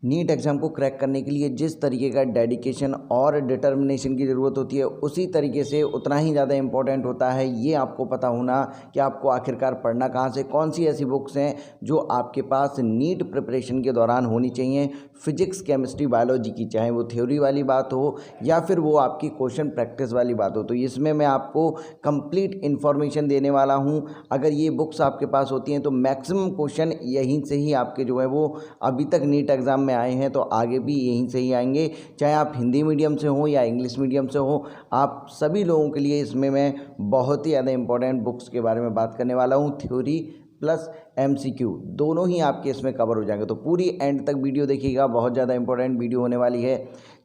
NEET exam को crack करने के लिए जिस तरीके का डेडिकेशन और डिटर्मिनेशन की ज़रूरत होती है, उसी तरीके से उतना ही ज़्यादा इम्पोर्टेंट होता है ये आपको पता होना कि आपको आखिरकार पढ़ना कहाँ से, कौन सी ऐसी बुक्स हैं जो आपके पास नीट प्रिपरेशन के दौरान होनी चाहिए। फिजिक्स, केमिस्ट्री, बायोलॉजी की, चाहे वो थ्योरी वाली बात हो या फिर वो आपकी क्वेश्चन प्रैक्टिस वाली बात हो, तो इसमें मैं आपको कंप्लीट इन्फॉर्मेशन देने वाला हूँ। अगर ये बुक्स आपके पास होती हैं तो मैक्सिमम क्वेश्चन यहीं से ही आपके जो है वो अभी तक नीट एग्ज़ाम में आए हैं तो आगे भी यहीं से ही आएंगे। चाहे आप हिंदी मीडियम से हो या इंग्लिश मीडियम से हो, आप सभी लोगों के लिए इसमें मैं बहुत ही ज़्यादा इंपॉर्टेंट बुक्स के बारे में बात करने वाला हूँ। थ्योरी प्लस MCQ दोनों ही आपके इसमें कवर हो जाएंगे, तो पूरी एंड तक वीडियो देखिएगा, बहुत ज़्यादा इंपॉर्टेंट वीडियो होने वाली है।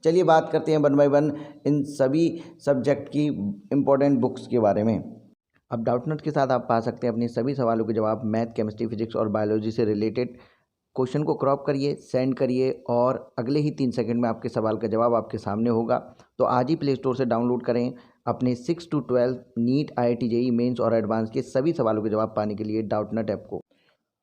चलिए बात करते हैं 1 बाय 1 इन सभी सब्जेक्ट की इम्पोर्टेंट बुक्स के बारे में। अब डाउटनट के साथ आप पा सकते हैं अपने सभी सवालों के जवाब मैथ, केमिस्ट्री, फिजिक्स और बायोलॉजी से रिलेटेड। क्वेश्चन को क्रॉप करिए, सेंड करिए और अगले ही 3 सेकंड में आपके सवाल का जवाब आपके सामने होगा। तो आज ही प्ले स्टोर से डाउनलोड करें अपने 6 to 12 NEET, IIT, JEE mains और एडवांस के सभी सवालों के जवाब पाने के लिए डाउटनट ऐप को।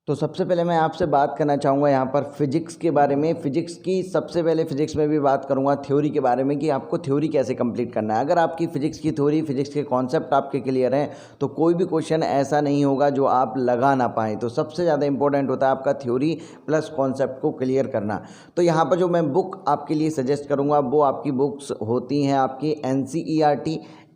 तो सबसे पहले मैं आपसे बात करना चाहूँगा यहाँ पर फिजिक्स के बारे में। फिजिक्स की सबसे पहले फिजिक्स में भी बात करूँगा थ्योरी के बारे में कि आपको थ्योरी कैसे कंप्लीट करना है। अगर आपकी फिजिक्स की थ्योरी, फिजिक्स के कॉन्सेप्ट आपके क्लियर हैं तो कोई भी क्वेश्चन ऐसा नहीं होगा जो आप लगा ना पाएँ। तो सबसे ज़्यादा इंपॉर्टेंट होता है आपका थ्योरी प्लस कॉन्सेप्ट को क्लियर करना। तो यहाँ पर जो मैं बुक आपके लिए सजेस्ट करूँगा वो आपकी बुक्स होती हैं आपकी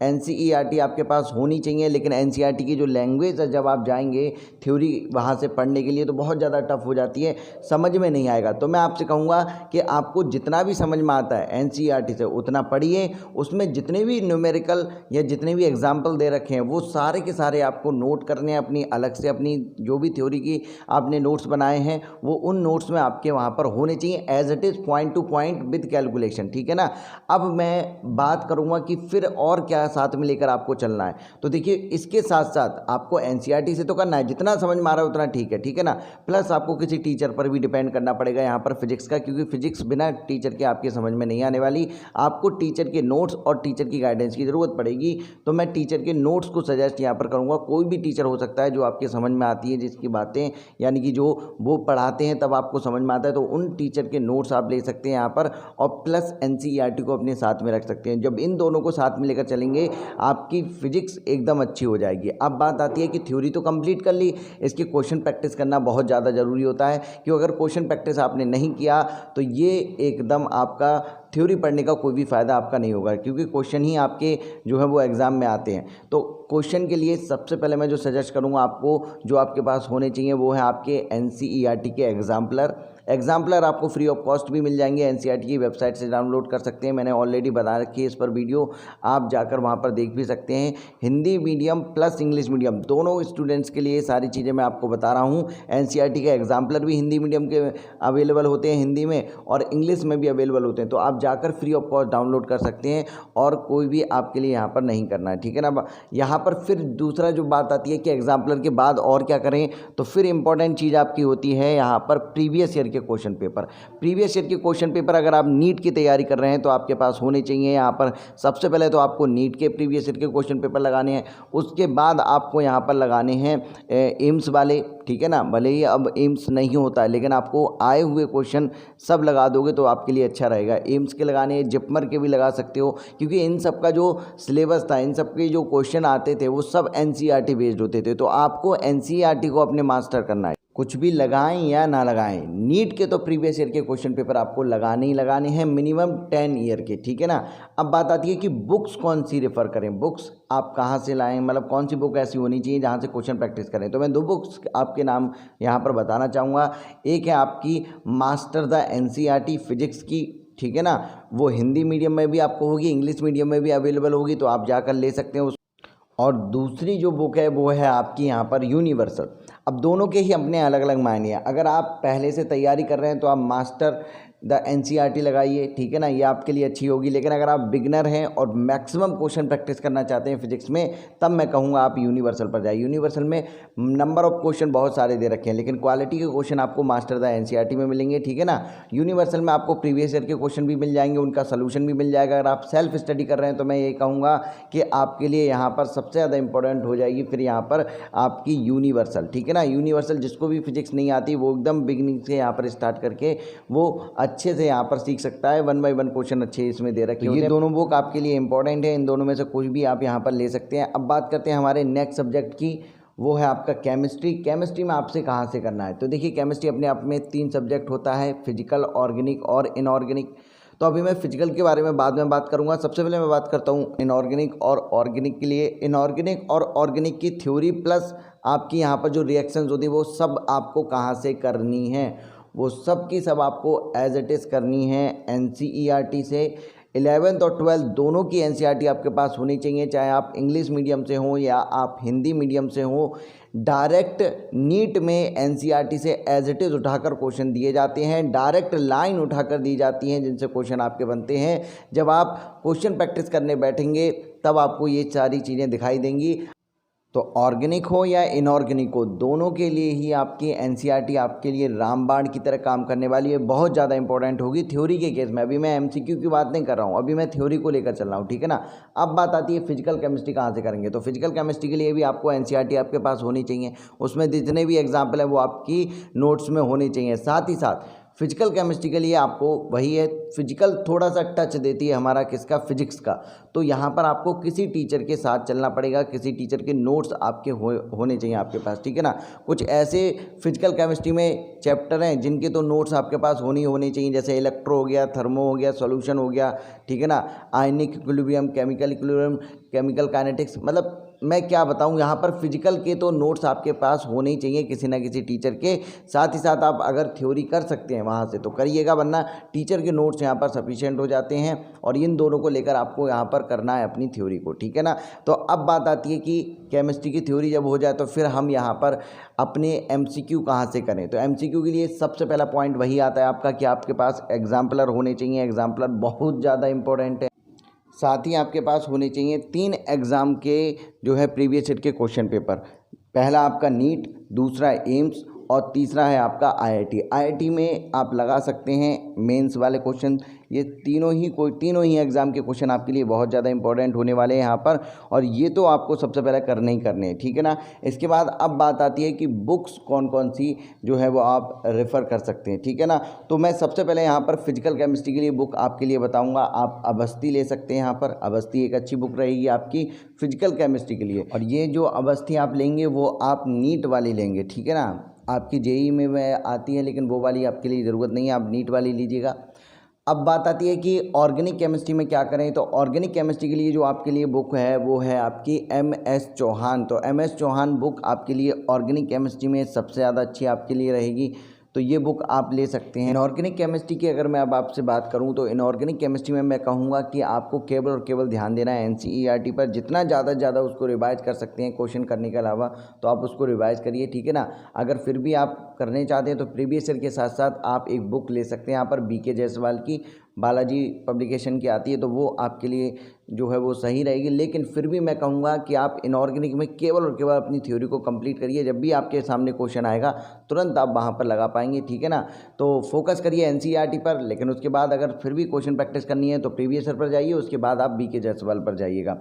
NCERT आपके पास होनी चाहिए। लेकिन NCERT की जो लैंग्वेज है, जब आप जाएंगे थ्योरी वहाँ से पढ़ने के लिए तो बहुत ज़्यादा टफ हो जाती है, समझ में नहीं आएगा। तो मैं आपसे कहूँगा कि आपको जितना भी समझ में आता है NCERT से उतना पढ़िए। उसमें जितने भी न्यूमेरिकल या जितने भी एग्जाम्पल दे रखे हैं वो सारे के सारे आपको नोट करने हैं। अपनी अलग से अपनी जो भी थ्योरी की आपने नोट्स बनाए हैं वो उन नोट्स में आपके वहाँ पर होने चाहिए as it is, point to point with calculation, ठीक है ना। अब मैं बात करूँगा कि फिर और क्या साथ में लेकर आपको चलना है। तो देखिए, इसके साथ साथ आपको NCERT से तो करना है, जितना समझ में आ रहा है उतना ठीक है ना। प्लस आपको किसी टीचर पर भी डिपेंड करना पड़ेगा यहाँ पर फिजिक्स का, क्योंकि फिजिक्स बिना टीचर के आपके समझ में नहीं आने वाली। आपको टीचर के नोट्स और टीचर की गाइडेंस की ज़रूरत पड़ेगी। तो मैं टीचर के नोट्स को सजेस्ट यहाँ पर करूँगा। कोई भी टीचर हो सकता है जो आपके समझ में आती है, जिसकी बातें यानी कि जो वो पढ़ाते हैं तब आपको समझ में आता है, तो उन टीचर के नोट्स आप ले सकते हैं यहाँ पर। और प्लस NCERT को अपने साथ में रख सकते हैं। जब इन दोनों को साथ में लेकर चलेंगे आपकी फिजिक्स एकदम अच्छी हो जाएगी। अब बात आती है कि थ्योरी तो कंप्लीट कर ली, इसकी क्वेश्चन प्रैक्टिस करना बहुत ज़्यादा ज़रूरी होता है। क्योंकि अगर क्वेश्चन प्रैक्टिस आपने नहीं किया तो ये एकदम आपका थ्योरी पढ़ने का कोई भी फ़ायदा आपका नहीं होगा, क्योंकि क्वेश्चन ही आपके जो है वो एग्ज़ाम में आते हैं। तो क्वेश्चन के लिए सबसे पहले मैं जो सजेस्ट करूँगा आपको, जो आपके पास होने चाहिए वो है आपके NCERT के एग्जाम्पलर आपको फ्री ऑफ कॉस्ट भी मिल जाएंगे। NCERT की वेबसाइट से डाउनलोड कर सकते हैं, मैंने ऑलरेडी बता रखी है इस पर वीडियो, आप जाकर वहाँ पर देख भी सकते हैं। Hindi medium plus English medium दोनों स्टूडेंट्स के लिए सारी चीज़ें मैं आपको बता रहा हूँ। NCERT के एग्जाम्पलर भी हिंदी मीडियम के अवेलेबल होते हैं, हिंदी में और इंग्लिश में भी अवेलेबल होते हैं। तो आप जाकर फ्री ऑफ कॉस्ट डाउनलोड कर सकते हैं और कोई भी आपके लिए यहाँ पर नहीं करना है, ठीक है ना। यहाँ पर फिर दूसरा जो बात आती है कि एग्जाम्पलर के बाद और क्या करें, तो फिर इंपॉर्टेंट चीज़ आपकी होती है यहाँ पर previous year question paper. Previous year के क्वेश्चन पेपर अगर आप नीट की तैयारी कर रहे हैं तो आपके पास होने चाहिए यहाँ पर। सबसे पहले तो आपको नीट के प्रीवियस ईयर के क्वेश्चन पेपर लगाने हैं, उसके बाद आपको यहाँ पर लगाने हैं एम्स वाले, ठीक है ना। भले ही अब एम्स नहीं होता है लेकिन आपको आए हुए क्वेश्चन सब लगा दोगे तो आपके लिए अच्छा रहेगा। एम्स के लगाने हैं, जिपमर के भी लगा सकते हो, क्योंकि इन सब का जो सिलेबस था, इन सब के जो क्वेश्चन आते थे वो सब NCERT बेस्ड होते थे। तो आपको NCERT को अपने मास्टर करना है, कुछ भी लगाएं या ना लगाएं। नीट के तो प्रीवियस ईयर के क्वेश्चन पेपर आपको लगाने ही लगाने हैं, मिनिमम 10 ईयर के, ठीक है ना। अब बात आती है कि बुक्स कौन सी रेफ़र करें, बुक्स आप कहाँ से लाएं, मतलब कौन सी बुक ऐसी होनी चाहिए जहाँ से क्वेश्चन प्रैक्टिस करें। तो मैं 2 बुक्स आपके नाम यहाँ पर बताना चाहूँगा। एक है आपकी मास्टर द NCERT फिजिक्स की, ठीक है ना, वो हिंदी मीडियम में भी आपको होगी, इंग्लिश मीडियम में भी अवेलेबल होगी, तो आप जाकर ले सकते हैं। और दूसरी जो बुक है वो है आपकी यहाँ पर यूनिवर्सल। अब दोनों के ही अपने अलग अलग मायने हैं। अगर आप पहले से तैयारी कर रहे हैं तो आप मास्टर द NCERT लगाइए, ठीक है ना, ये आपके लिए अच्छी होगी। लेकिन अगर आप बिगनर हैं और मैक्सिमम क्वेश्चन प्रैक्टिस करना चाहते हैं फिजिक्स में, तब मैं कहूँगा आप यूनिवर्सल पर जाइए। यूनिवर्सल में नंबर ऑफ क्वेश्चन बहुत सारे दे रखे हैं, लेकिन क्वालिटी के क्वेश्चन आपको मास्टर द NCERT में मिलेंगे, ठीक है ना। यूनिवर्सल में आपको प्रीवियस ईयर के क्वेश्चन भी मिल जाएंगे, उनका सोल्यूशन भी मिल जाएगा। अगर आप सेल्फ स्टडी कर रहे हैं तो मैं ये कहूँगा कि आपके लिए यहाँ पर सबसे ज़्यादा इंपॉर्टेंट हो जाएगी फिर यहाँ पर आपकी यूनिवर्सल, ठीक है ना। यूनिवर्सल जिसको भी फिजिक्स नहीं आती वो एकदम बिगिनिंग से यहाँ पर स्टार्ट करके वो अच्छे से यहाँ पर सीख सकता है। 1 बाय 1 क्वेश्चन अच्छे इसमें दे रखे हैं। ये दोनों बुक आपके लिए इंपॉर्टेंट है, इन दोनों में से कुछ भी आप यहाँ पर ले सकते हैं। अब बात करते हैं हमारे नेक्स्ट सब्जेक्ट की, वो है आपका केमिस्ट्री। केमिस्ट्री में आपसे कहाँ से करना है, तो देखिए केमिस्ट्री अपने आप में 3 सब्जेक्ट होता है, फिजिकल, ऑर्गेनिक और इनऑर्गेनिक। तो अभी मैं फिजिकल के बारे में बाद में बात करूंगा। सबसे पहले मैं बात करता हूं इनऑर्गेनिक और ऑर्गेनिक के लिए। इनऑर्गेनिक और ऑर्गेनिक की थ्योरी प्लस आपकी यहाँ पर जो रिएक्शंस होती है वो सब आपको कहाँ से करनी है, वो सब की सब आपको एज इट इज़ करनी है NCERT से। 11th और 12th दोनों की NCERT आपके पास होनी चाहिए, चाहे आप इंग्लिश मीडियम से हों या आप हिंदी मीडियम से हों। डायरेक्ट नीट में NCERT से एज इट इज़ उठाकर क्वेश्चन दिए जाते हैं, डायरेक्ट लाइन उठाकर दी जाती हैं जिनसे क्वेश्चन आपके बनते हैं। जब आप क्वेश्चन प्रैक्टिस करने बैठेंगे तब आपको ये सारी चीज़ें दिखाई देंगी। तो ऑर्गेनिक हो या इनऑर्गेनिक हो, दोनों के लिए ही आपकी NCERT आपके लिए रामबाण की तरह काम करने वाली है, बहुत ज़्यादा इंपॉर्टेंट होगी थ्योरी के केस में। अभी मैं MCQ की बात नहीं कर रहा हूँ, अभी मैं थ्योरी को लेकर चल रहा हूँ, ठीक है ना। अब बात आती है फिजिकल केमिस्ट्री कहाँ से करेंगे, तो फिजिकल केमिस्ट्री के लिए भी आपको NCERT आपके पास होनी चाहिए। उसमें जितने भी एग्जाम्पल है वो आपकी नोट्स में होने चाहिए। साथ ही साथ फिजिकल केमिस्ट्री के लिए आपको वही है, फिजिकल थोड़ा सा टच देती है हमारा किसका, फिजिक्स का। तो यहाँ पर आपको किसी टीचर के साथ चलना पड़ेगा, किसी टीचर के नोट्स आपके होने चाहिए आपके पास, ठीक है ना। कुछ ऐसे फिजिकल केमिस्ट्री में चैप्टर हैं जिनके तो नोट्स आपके पास होनी चाहिए, जैसे इलेक्ट्रो हो गया, थर्मो हो गया, सॉल्यूशन हो गया, ठीक है ना, ionic equilibrium, chemical equilibrium, chemical kinetics. मतलब मैं क्या बताऊं, यहाँ पर फिजिकल के तो नोट्स आपके पास होने ही चाहिए किसी ना किसी टीचर के। साथ ही साथ आप अगर थ्योरी कर सकते हैं वहाँ से तो करिएगा, वरना टीचर के नोट्स यहाँ पर सफिशिएंट हो जाते हैं। और इन दोनों को लेकर आपको यहाँ पर करना है अपनी थ्योरी को, ठीक है ना। तो अब बात आती है कि केमिस्ट्री की थ्योरी जब हो जाए तो फिर हम यहाँ पर अपने MCQ कहाँ से करें। तो MCQ के लिए सबसे पहला पॉइंट वही आता है आपका कि आपके पास एग्जाम्पलर होने चाहिए। एग्जाम्पलर बहुत ज़्यादा इंपॉर्टेंट है। साथ ही आपके पास होने चाहिए 3 एग्ज़ाम के जो है प्रीवियस ईयर के क्वेश्चन पेपर। पहला आपका नीट, दूसरा एम्स और तीसरा है आपका IIT में आप लगा सकते हैं मेंस वाले क्वेश्चन। ये तीनों ही एग्ज़ाम के क्वेश्चन आपके लिए बहुत ज़्यादा इंपॉर्टेंट होने वाले हैं यहाँ पर, और ये तो आपको सबसे पहले करने ही करने हैं, ठीक है ना। इसके बाद अब बात आती है कि बुक्स कौन कौन सी जो है वो आप रेफ़र कर सकते हैं, ठीक है ना। तो मैं सबसे पहले यहाँ पर फिजिकल केमिस्ट्री के लिए बुक आपके लिए बताऊँगा। आप अवस्थी ले सकते हैं, यहाँ पर अवस्थी एक अच्छी बुक रहेगी आपकी फिजिकल केमिस्ट्री के लिए। और ये जो अवस्थी आप लेंगे वो आप नीट वाली लेंगे, ठीक है ना। आपकी JEE में आती है लेकिन वो वाली आपके लिए ज़रूरत नहीं है, आप नीट वाली लीजिएगा। अब बात आती है कि ऑर्गेनिक केमिस्ट्री में क्या करें, तो ऑर्गेनिक केमिस्ट्री के लिए जो आपके लिए बुक है वो है आपकी MS चौहान। तो MS चौहान बुक आपके लिए ऑर्गेनिक केमिस्ट्री में सबसे ज़्यादा अच्छी आपके लिए रहेगी, तो ये बुक आप ले सकते हैं। इनऑर्गेनिक केमिस्ट्री की अगर मैं अब आपसे बात करूं तो इनऑर्गेनिक केमिस्ट्री में मैं कहूँगा कि आपको केवल और केवल ध्यान देना है NCERT पर। जितना ज़्यादा से ज़्यादा उसको रिवाइज कर सकते हैं क्वेश्चन करने के अलावा, तो आप उसको रिवाइज करिए, ठीक है ना। अगर फिर भी आप करने चाहते हैं तो प्रीवियस ईयर के साथ साथ आप एक बुक ले सकते हैं यहाँ पर BK जायसवाल की, बालाजी पब्लिकेशन की आती है, तो वो आपके लिए जो है वो सही रहेगी। लेकिन फिर भी मैं कहूँगा कि आप इनऑर्गेनिक में केवल और केवल अपनी थ्योरी को कंप्लीट करिए। जब भी आपके सामने क्वेश्चन आएगा तुरंत आप वहाँ पर लगा पाएंगे, ठीक है ना। तो फोकस करिए NCERT पर, लेकिन उसके बाद अगर फिर भी क्वेश्चन प्रैक्टिस करनी है तो प्रीवियस ईयर पर जाइए, उसके बाद आप BK जायसवाल पर जाइएगा।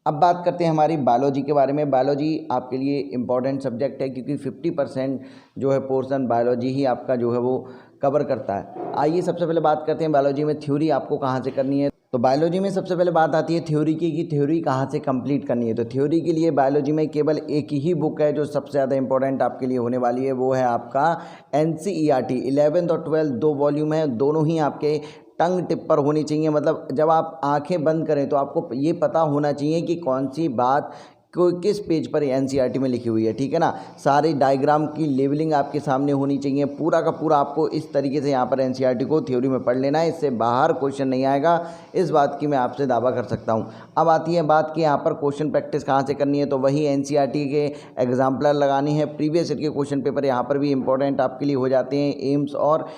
अब बात करते हैं हमारी बायोलॉजी के बारे में। बायोलॉजी आपके लिए इम्पॉर्टेंट सब्जेक्ट है क्योंकि 50% जो है पोर्शन बायोलॉजी ही आपका जो है वो कवर करता है। आइए सबसे पहले बात करते हैं बायोलॉजी में थ्योरी आपको कहाँ से करनी है। तो बायोलॉजी में सबसे पहले बात आती है थ्योरी की कि थ्योरी कहाँ से कंप्लीट करनी है। तो थ्योरी के लिए बायोलॉजी में केवल एक ही बुक है जो सबसे ज़्यादा इंपॉर्टेंट आपके लिए होने वाली है, वो है आपका NCERT। 11th और 12th 2 वॉल्यूम है, दोनों ही आपके टंग टिप पर होनी चाहिए। मतलब जब आप आंखें बंद करें तो आपको ये पता होना चाहिए कि कौन सी बात को किस पेज पर NCERT में लिखी हुई है, ठीक है ना। सारी डायग्राम की लेवलिंग आपके सामने होनी चाहिए। पूरा का पूरा आपको इस तरीके से यहाँ पर NCERT को थ्योरी में पढ़ लेना है, इससे बाहर क्वेश्चन नहीं आएगा, इस बात की मैं आपसे दावा कर सकता हूँ। अब आती है बात कि यहाँ पर क्वेश्चन प्रैक्टिस कहाँ से करनी है, तो वही NCERT के एग्जाम्पलर लगानी है। प्रीवियस ईयर के क्वेश्चन पेपर यहाँ पर भी इंपॉर्टेंट आपके लिए हो जाते हैं, एम्स और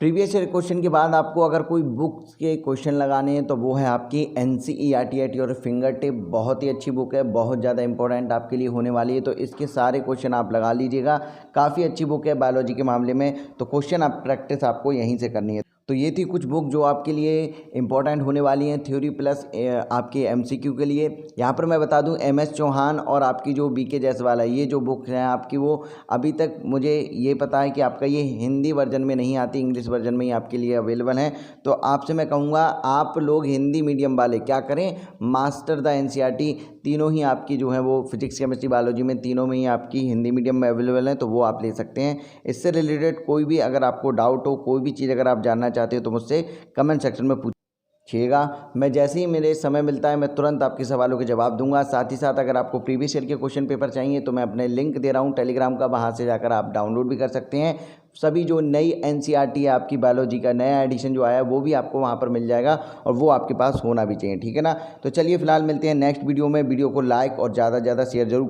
प्रीवियस ईयर क्वेश्चन के बाद आपको अगर कोई बुक्स के क्वेश्चन लगाने हैं तो वो है आपकी NCERT और फिंगर टिप। बहुत ही अच्छी बुक है, बहुत ज़्यादा इंपॉर्टेंट आपके लिए होने वाली है, तो इसके सारे क्वेश्चन आप लगा लीजिएगा। काफ़ी अच्छी बुक है बायोलॉजी के मामले में, तो क्वेश्चन आप प्रैक्टिस आपको यहीं से करनी है। तो ये थी कुछ बुक जो आपके लिए इम्पोर्टेंट होने वाली हैं थ्योरी प्लस आपके एमसीक्यू के लिए। यहाँ पर मैं बता दूं एमएस चौहान और आपकी जो बीके जायसवाल है, ये जो बुक हैं आपकी, वो अभी तक मुझे ये पता है कि आपका ये हिंदी वर्जन में नहीं आती, इंग्लिश वर्जन में ही आपके लिए अवेलेबल है। तो आपसे मैं कहूँगा आप लोग हिंदी मीडियम वाले क्या करें, मास्टर द एनसीईआरटी तीनों ही आपकी जो है वो फिजिक्स केमिस्ट्री बायोलॉजी में तीनों में ही आपकी हिंदी मीडियम में अवेलेबल है, तो वो आप ले सकते हैं। इससे रिलेटेड कोई भी अगर आपको डाउट हो, कोई भी चीज़ अगर आप जानना चाहते हो तो मुझसे कमेंट सेक्शन में पूछिएगा। मैं जैसे ही मेरे समय मिलता है मैं तुरंत आपके सवालों के जवाब दूंगा। साथ ही साथ अगर आपको प्रीवियस ईयर के क्वेश्चन पेपर चाहिए तो मैं अपने लिंक दे रहा हूं टेलीग्राम का, वहां से जाकर आप डाउनलोड भी कर सकते हैं। सभी जो नई एनसीईआरटी है आपकी बायोलॉजी का नया एडिशन जो आया है वो भी आपको वहां पर मिल जाएगा, और वो आपके पास होना भी चाहिए, ठीक है ना। तो चलिए फिलहाल मिलते हैं नेक्स्ट वीडियो में। वीडियो को लाइक और ज़्यादा से ज़्यादा शेयर जरूर